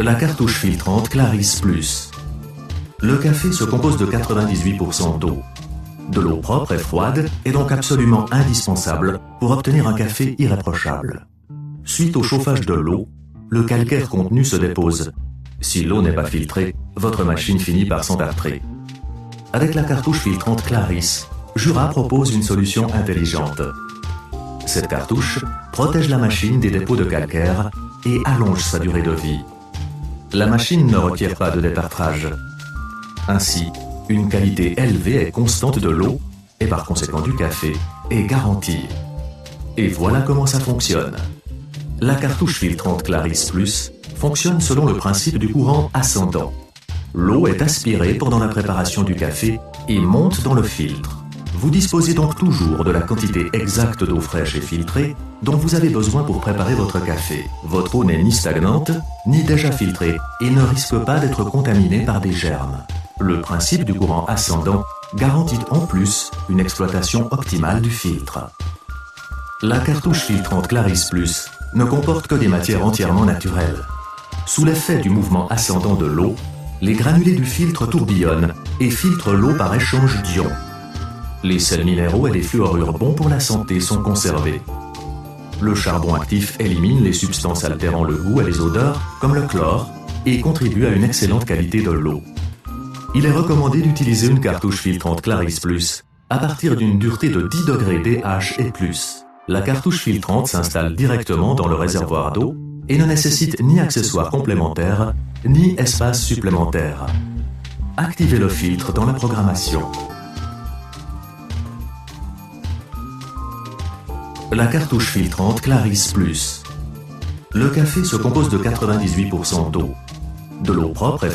La cartouche filtrante Clarisse Plus. Le café se compose de 98% d'eau. De l'eau propre et froide est donc absolument indispensable pour obtenir un café irréprochable. Suite au chauffage de l'eau, le calcaire contenu se dépose. Si l'eau n'est pas filtrée, votre machine finit par s'entartrer. Avec la cartouche filtrante Clarisse, Jura propose une solution intelligente. Cette cartouche protège la machine des dépôts de calcaire et allonge sa durée de vie. La machine ne requiert pas de détartrage. Ainsi, une qualité élevée et constante de l'eau, et par conséquent du café, est garantie. Et voilà comment ça fonctionne. La cartouche filtrante Clarisse Plus fonctionne selon le principe du courant ascendant. L'eau est aspirée pendant la préparation du café et monte dans le filtre. Vous disposez donc toujours de la quantité exacte d'eau fraîche et filtrée dont vous avez besoin pour préparer votre café. Votre eau n'est ni stagnante, ni déjà filtrée et ne risque pas d'être contaminée par des germes. Le principe du courant ascendant garantit en plus une exploitation optimale du filtre. La cartouche filtrante Clarisse Plus ne comporte que des matières entièrement naturelles. Sous l'effet du mouvement ascendant de l'eau, les granulés du filtre tourbillonnent et filtrent l'eau par échange d'ions. Les sels minéraux et les fluorures bons pour la santé sont conservés. Le charbon actif élimine les substances altérant le goût et les odeurs, comme le chlore, et contribue à une excellente qualité de l'eau. Il est recommandé d'utiliser une cartouche filtrante Clarisse Plus à partir d'une dureté de 10 degrés pH et plus. La cartouche filtrante s'installe directement dans le réservoir d'eau et ne nécessite ni accessoires complémentaires, ni espace supplémentaire. Activez le filtre dans la programmation. La cartouche filtrante Clarisse Plus. Le café se compose de 98% d'eau. De l'eau propre et